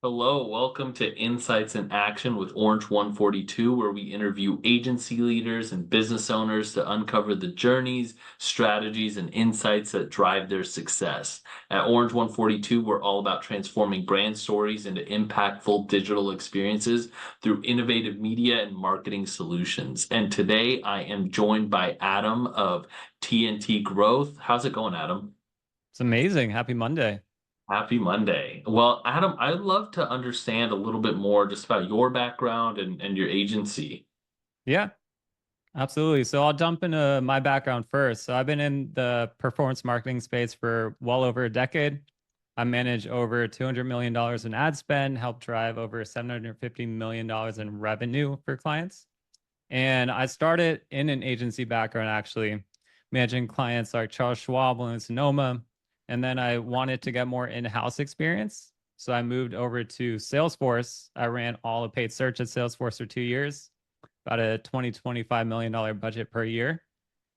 Hello, welcome to Insights in Action with Orange 142, where we interview agency leaders and business owners to uncover the journeys, strategies, and insights that drive their success. At Orange 142, we're all about transforming brand stories into impactful digital experiences through innovative media and marketing solutions. And today I am joined by Adam of TNT Growth. How's it going, Adam? It's amazing. Happy Monday. Happy Monday. Well, Adam, I'd love to understand a little bit more just about your background and your agency. Yeah, absolutely. So I'll jump into my background first. So I've been in the performance marketing space for well over a decade. I manage over $200 million in ad spend, help drive over $750 million in revenue for clients. And I started in an agency background, actually, managing clients like Charles Schwab and Sonoma. And then I wanted to get more in-house experience. So I moved over to Salesforce. I ran all of paid search at Salesforce for 2 years, about a $20-25 million budget per year.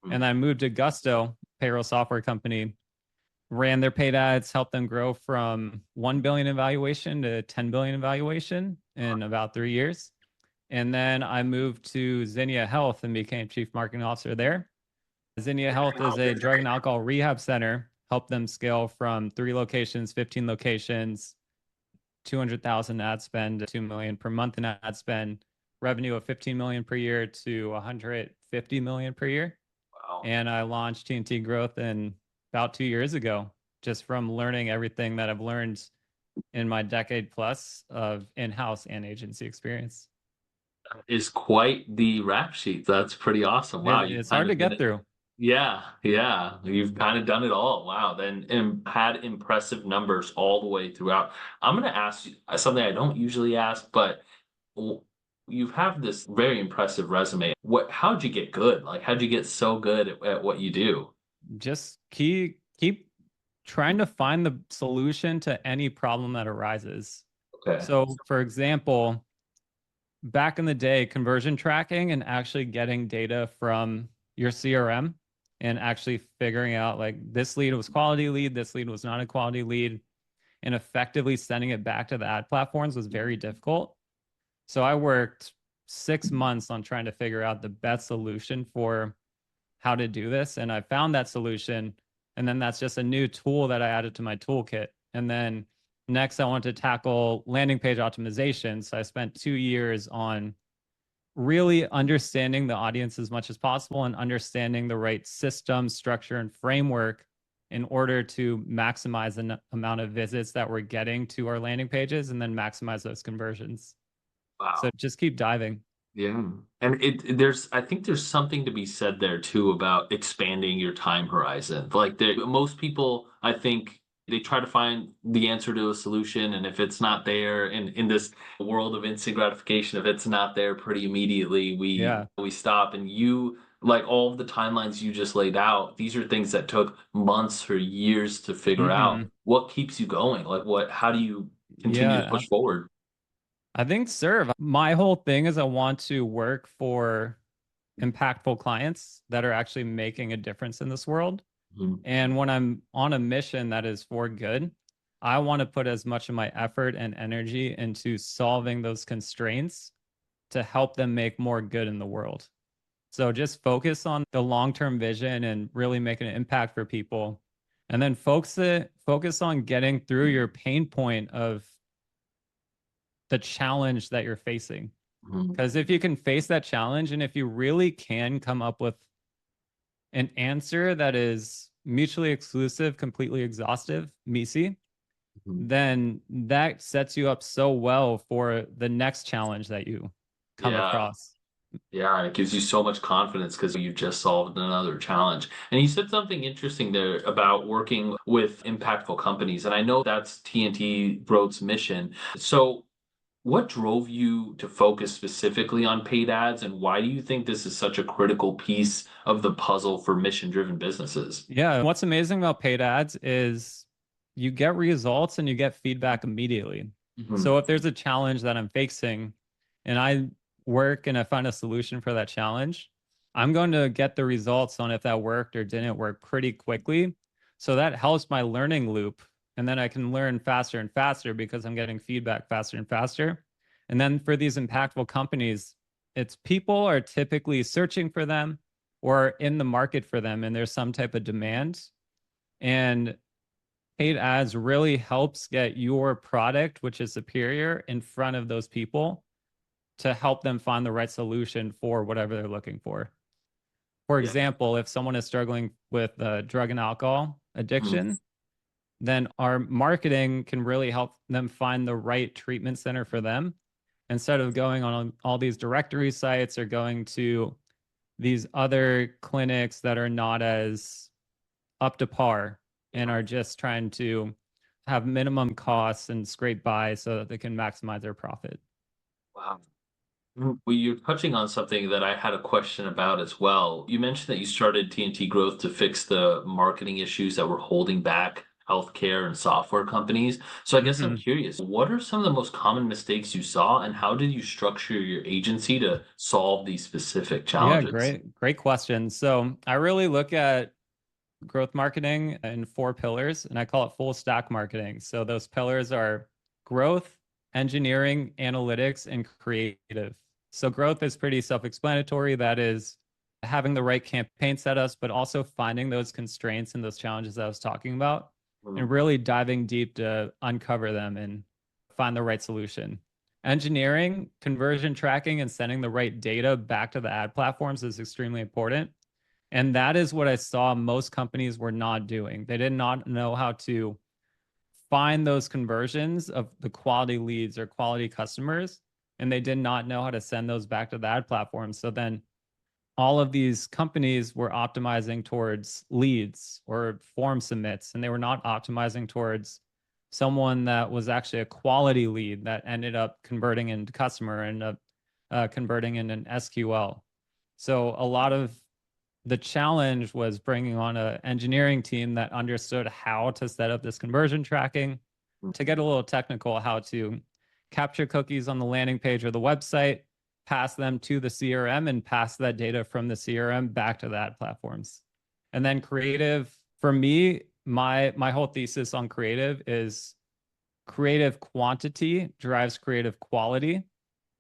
And then I moved to Gusto, payroll software company, ran their paid ads, helped them grow from 1 billion in valuation to 10 billion in valuation in about 3 years. And then I moved to Zinnia Health and became chief marketing officer there. Zinnia Health is a drug and alcohol rehab center, helped them scale from 3 locations, 15 locations, 200,000 ad spend, 2 million per month in ad spend, revenue of 15 million per year to 150 million per year. Wow. And I launched TNT Growth in about 2 years ago, just from learning everything that I've learned in my decade plus of in-house and agency experience. Is quite the rap sheet. That's pretty awesome. Wow, you've It's kind hard to of been get it. through. Yeah, yeah. You've kind of done it all. Wow. Then and had impressive numbers all the way throughout. I'm going to ask you something I don't usually ask, but w- you have this very impressive resume. How'd you get good? Like, how'd you get so good at what you do? Just keep trying to find the solution to any problem that arises. Okay. So, for example, back in the day, conversion tracking and actually getting data from your CRM and actually figuring out like this lead was quality lead, this lead was not a quality lead, and effectively sending it back to the ad platforms was very difficult. So I worked 6 months on trying to figure out the best solution for how to do this. And I found that solution. And then that's just a new tool that I added to my toolkit. And then next, I want to tackle landing page optimization. So I spent 2 years on really understanding the audience as much as possible and understanding the right system, structure, and framework in order to maximize the amount of visits that we're getting to our landing pages and then maximize those conversions. So Wow. just keep diving. Yeah. And I think there's something to be said there too about expanding your time horizon. Like most people, I think they try to find the answer to a solution. And if it's not there in this world of instant gratification, if it's not there pretty immediately, Yeah. we stop. And you, like all of the timelines you just laid out, these are things that took months or years to figure out. Hmm. What keeps you going? How do you continue to Yeah. push forward? I think serve. My whole thing is I want to work for impactful clients that are actually making a difference in this world. Mhm. And when I'm on a mission that is for good, I want to put as much of my effort and energy into solving those constraints to help them make more good in the world. So just focus on the long-term vision and really making an impact for people. And then focus on getting through your pain point of the challenge that you're facing. Mhm. Because if you can face that challenge and if you really can come up with an answer that is mutually exclusive, completely exhaustive, MECE, Mhm. then that sets you up so well for the next challenge that you come Yeah. across. Yeah, and it gives you so much confidence because you just solved another challenge. And you said something interesting there about working with impactful companies. And I know that's TNT Growth's mission. So, what drove you to focus specifically on paid ads, and why do you think this is such a critical piece of the puzzle for mission-driven businesses? Yeah, what's amazing about paid ads is you get results and you get feedback immediately. Mhm. So if there's a challenge that I'm facing and I work and I find a solution for that challenge, I'm going to get the results on if that worked or didn't work pretty quickly. So that helps my learning loop And then I can learn faster and faster because I'm getting feedback faster and faster. And then for these impactful companies, it's people are typically searching for them or in the market for them, and there's some type of demand. And paid ads really helps get your product, which is superior, in front of those people to help them find the right solution for whatever they're looking for. For Yeah. example, if someone is struggling with drug and alcohol Mhm. addiction, then our marketing can really help them find the right treatment center for them instead of going on all these directory sites or going to these other clinics that are not as up to par and are just trying to have minimum costs and scrape by so that they can maximize their profit. Wow. Well, you're touching on something that I had a question about as well. You mentioned that you started TNT Growth to fix the marketing issues that were holding back healthcare and software companies. So I guess I'm Mm-hmm. curious, what are some of the most common mistakes you saw, and how did you structure your agency to solve these specific Yeah, challenges? great question. So I really look at growth marketing in four pillars, and I call it full stack marketing. So those pillars are growth, engineering, analytics, and creative. So growth is pretty self-explanatory. That is having the right campaign setups, but also finding those constraints and those challenges I was talking about, and Mm, really diving deep to uncover them and find the right solution. Engineering, conversion tracking, and sending the right data back to the ad platforms is extremely important. And that is what I saw most companies were not doing. They did not know how to find those conversions of the quality leads or quality customers, and they did not know how to send those back to the ad platform. So then all of these companies were optimizing towards leads or form submits, and they were not optimizing towards someone that was actually a quality lead that ended up converting into customer and converting in an SQL. So a lot of the challenge was bringing on an engineering team that understood how to set up this conversion tracking, mm. to get a little technical, how to capture cookies on the landing page or the website, pass them to the CRM, and pass that data from the CRM back to the ad platforms. And then creative, for me, my whole thesis on creative is creative quantity drives creative quality.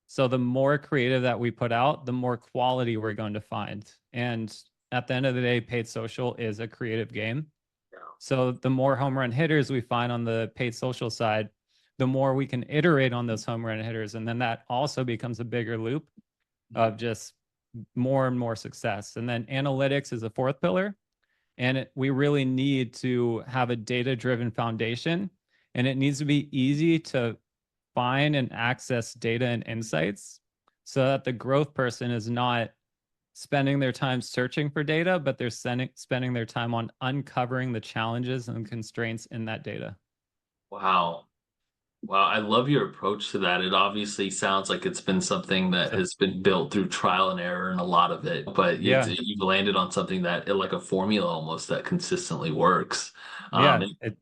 So the more creative that we put out, the more quality we're going to find. And at the end of the day, paid social is a creative game. Yeah. So the more home run hitters we find on the paid social side, the more we can iterate on those home run hitters. And then that also becomes a bigger loop of just more and more success. And then analytics is a fourth pillar. And we really need to have a data driven foundation. And it needs to be easy to find and access data and insights so that the growth person is not spending their time searching for data, but they're spending their time on uncovering the challenges and constraints in that data. Wow. Wow, I love your approach to that. It obviously sounds like it's been something that So, has been built through trial and error and a lot of it, but yeah, you've landed on something that, like a formula almost, that consistently works. yeah, And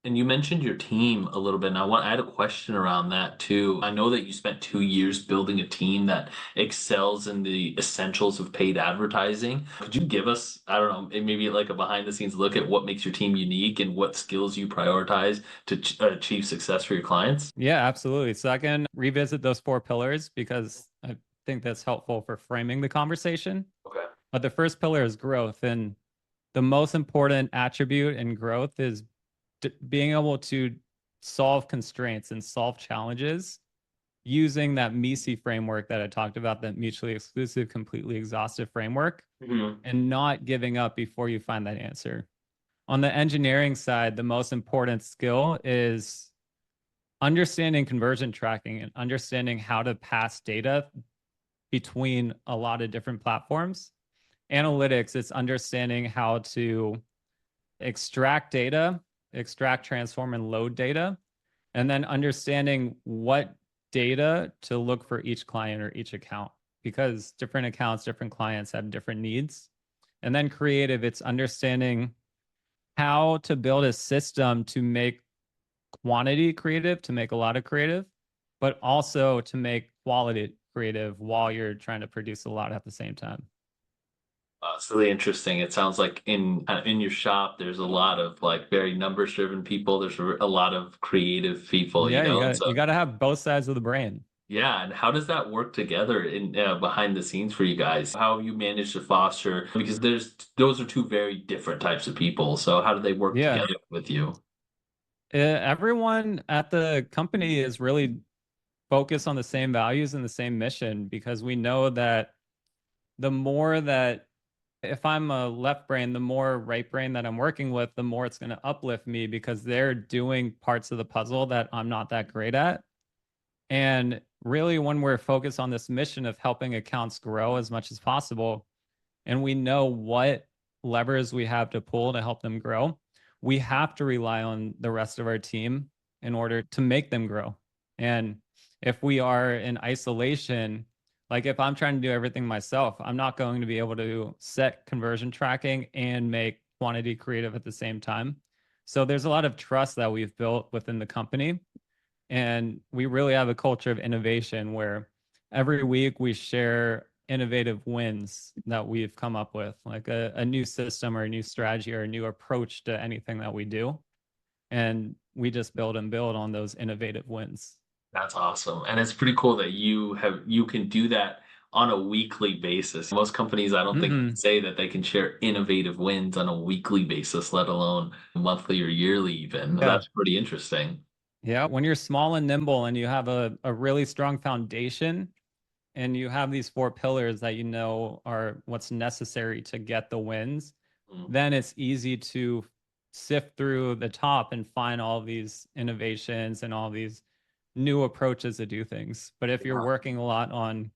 and you mentioned your team a little bit, and I had a question around that too. I know that you spent 2 years building a team that excels in the essentials of paid advertising. Could you give us, I don't know, maybe like a behind the scenes look at what makes your team unique and what skills you prioritize to achieve success for your clients? yeah, absolutely. So I can revisit those four pillars because I think that's helpful for framing the conversation. Okay. But the first pillar is growth. And the most important attribute in growth is being able to solve constraints and solve challenges using that MISI framework that I talked about, that mutually exclusive, completely exhaustive framework, Mhm. and not giving up before you find that answer. On the engineering side, the most important skill is understanding conversion tracking and understanding how to pass data between a lot of different platforms. Analytics, it's understanding how to extract data, extract, transform, and load data, and then understanding what data to look for each client or each account, because different accounts, different clients have different needs. And then creative, it's understanding how to build a system to make quantity creative, to make a lot of creative, but also to make quality creative while you're trying to produce a lot at the same time. It's really interesting. It sounds like in your shop, there's a lot of like very numbers driven people. There's a lot of creative people, Yeah, and so you got to have both sides of the brain. yeah. And how does that work together in behind the scenes for you guys? How have you managed to foster? Because there's those are two very different types of people. So how do they work Yeah. together with you? Everyone at the company is really focused on the same values and the same mission because we know that the more that if I'm a left brain, the more right brain that I'm working with, the more it's going to uplift me because they're doing parts of the puzzle that I'm not that great at. And really, when we're focused on this mission of helping accounts grow as much as possible, and we know what levers we have to pull to help them grow, we have to rely on the rest of our team in order to make them grow. And if we are in isolation, like if I'm trying to do everything myself, I'm not going to be able to set conversion tracking and make quantity creative at the same time. So there's a lot of trust that we've built within the company. And we really have a culture of innovation where every week we share innovative wins that we've come up with, like a new system or a new strategy or a new approach to anything that we do. And we just build and build on those innovative wins. That's awesome. And it's pretty cool that you can do that on a weekly basis. Most companies, I don't think can Hmm. say that they can share innovative wins on a weekly basis, let alone monthly or yearly even. Yeah. That's pretty interesting. Yeah. When you're small and nimble and you have a really strong foundation and you have these four pillars that you know are what's necessary to get the wins, Mm. then it's easy to sift through the top and find all these innovations and all these new approaches to do things. But if you're Yeah, working a lot on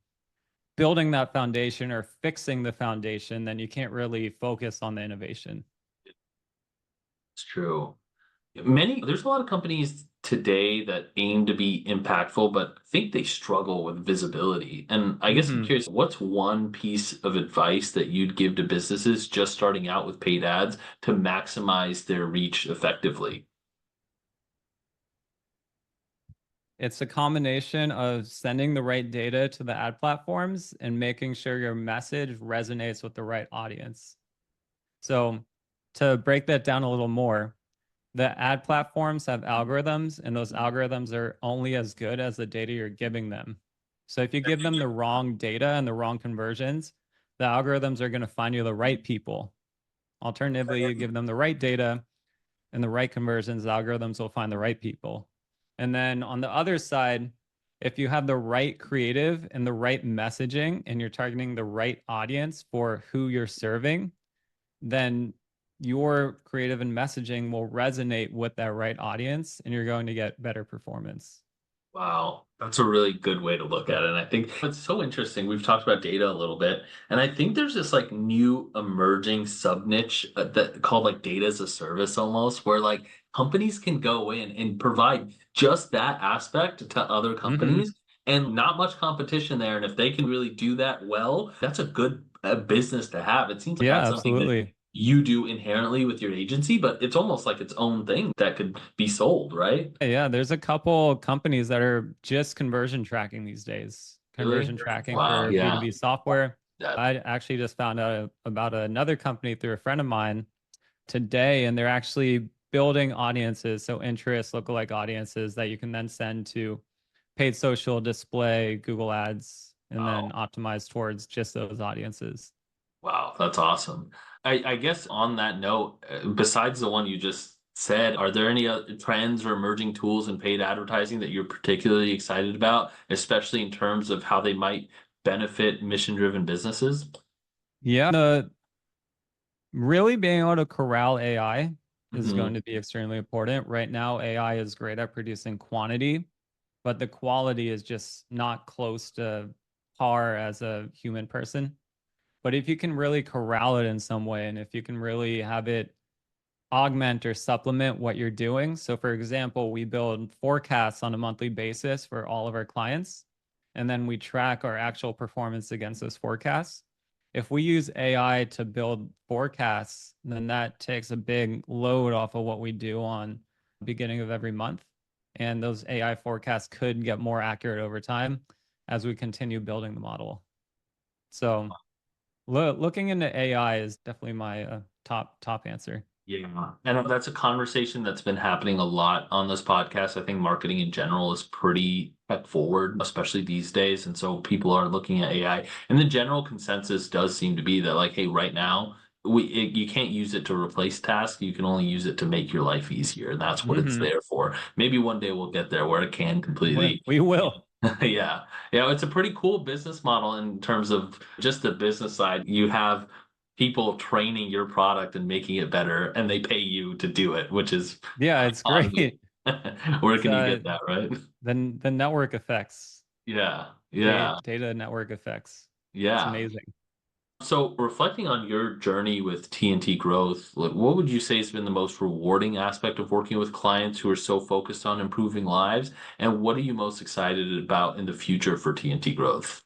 building that foundation or fixing the foundation, then you can't really focus on the innovation. it's true. There's a lot of companies today that aim to be impactful, but think they struggle with visibility. And I guess I'm Hmm. curious, what's one piece of advice that you'd give to businesses just starting out with paid ads to maximize their reach effectively? It's a combination of sending the right data to the ad platforms and making sure your message resonates with the right audience. So, to break that down a little more, the ad platforms have algorithms, and those algorithms are only as good as the data you're giving them. So, if you give them the wrong data and the wrong conversions, the algorithms are going to find you the right people. Alternatively, you give them the right data and the right conversions, the algorithms will find the right people. And then on the other side, if you have the right creative and the right messaging and you're targeting the right audience for who you're serving, then your creative and messaging will resonate with that right audience and you're going to get better performance. Wow, that's a really good way to look at it. And I think it's so interesting. We've talked about data a little bit, and I think there's this like new emerging sub niche that called like data as a service almost, where like companies can go in and provide just that aspect to other Mm-hmm. companies and not much competition there. And if they can really do that well, that's a good business to have. It seems like Yeah, that's something that absolutely. you do inherently with your agency, but it's almost like its own thing that could be sold, right? Yeah, there's a couple companies that are just conversion tracking these days. Really? Conversion tracking Wow, for yeah. B2B software. That I actually just found out about another company through a friend of mine today, and they're actually building audiences, so interest, lookalike audiences that you can then send to paid social display, Google Ads, and then wow. optimize towards just those audiences. Wow, that's awesome. I guess on that note, besides the one you just said, are there any other trends or emerging tools in paid advertising that you're particularly excited about, especially in terms of how they might benefit mission-driven businesses? Yeah, really being able to corral AI is Hmm. going to be extremely important. Right now, AI is great at producing quantity, but the quality is just not close to par as a human person. But if you can really corral it in some way, and if you can really have it augment or supplement what you're doing. So, for example, we build forecasts on a monthly basis for all of our clients, and then we track our actual performance against those forecasts. If we use AI to build forecasts, then that takes a big load off of what we do on the beginning of every month. And those AI forecasts could get more accurate over time as we continue building the model. So Looking into AI is definitely my top answer. Yeah. And that's a conversation that's been happening a lot on this podcast. I think marketing in general is pretty tech forward, especially these days. And so people are looking at AI. And the general consensus does seem to be that, like, hey, right now, you can't use it to replace tasks. You can only use it to make your life easier. And that's what it's Hmm. there for. Maybe one day we'll get there where it can completely. We will. Yeah. Yeah. It's a pretty cool business model in terms of just the business side. You have people training your product and making it better, and they pay you to do it, which is Yeah, it's honestly, great. where It's can you get that, right? the network effects, Yeah. Yeah. data network effects. It's Yeah. amazing. So reflecting on your journey with TNT growth, like what would you say has been the most rewarding aspect of working with clients who are so focused on improving lives? And what are you most excited about in the future for TNT growth?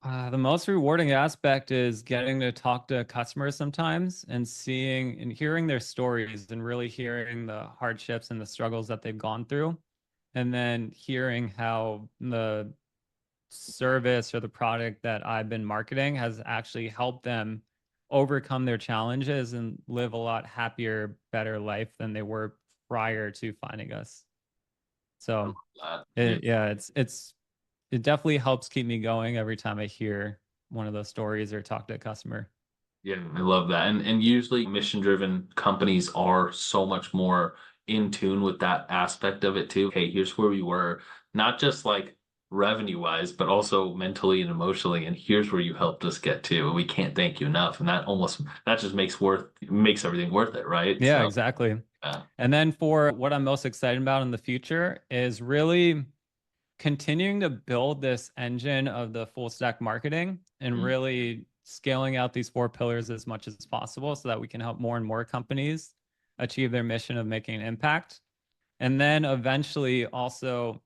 The most rewarding aspect is getting to talk to customers sometimes and seeing and hearing their stories and really hearing the hardships and the struggles that they've gone through. And then hearing how the service or the product that I've been marketing has actually helped them overcome their challenges and live a lot happier, better life than they were prior to finding us. I love So that. Yeah. yeah, it definitely helps keep me going every time I hear one of those stories or talk to a customer. Yeah, I love that. And usually mission-driven companies are so much more in tune with that aspect of it too. Hey, here's where we were, not just like revenue-wise, but also mentally and emotionally. And here's where you helped us get to. And we can't thank you enough. And that just makes everything worth it, right? Yeah, So exactly. yeah. And then for what I'm most excited about in the future is really continuing to build this engine of the full stack marketing and Mm. really scaling out these four pillars as much as possible so that we can help more and more companies achieve their mission of making an impact. And then eventually also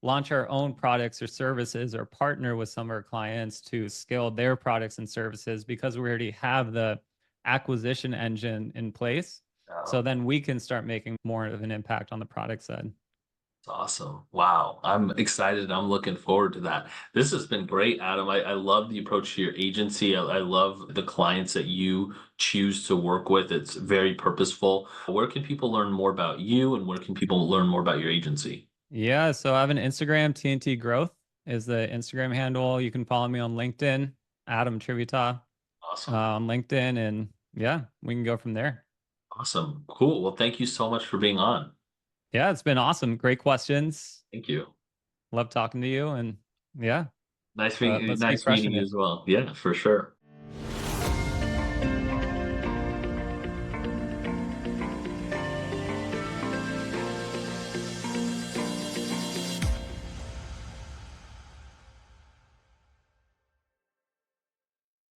launch our own products or services or partner with some of our clients to scale their products and services because we already have the acquisition engine in place. Yeah. So then we can start making more of an impact on the product side. That's awesome. Wow. I'm excited. I'm looking forward to that. This has been great, Adam. I love the approach to your agency. I love the clients that you choose to work with. It's very purposeful. Where can people learn more about you and where can people learn more about your agency? Yeah, so I have an Instagram, TNT Growth is the Instagram handle. You can follow me on LinkedIn, Adam Tributah Awesome. on LinkedIn, and yeah, we can go from there. Awesome. Cool. Well, thank you so much for being on. Yeah, it's been awesome. Great questions. Thank you. Love talking to you, and yeah, Nice let's keep nice meeting crushing you it. as well. Yeah, for sure.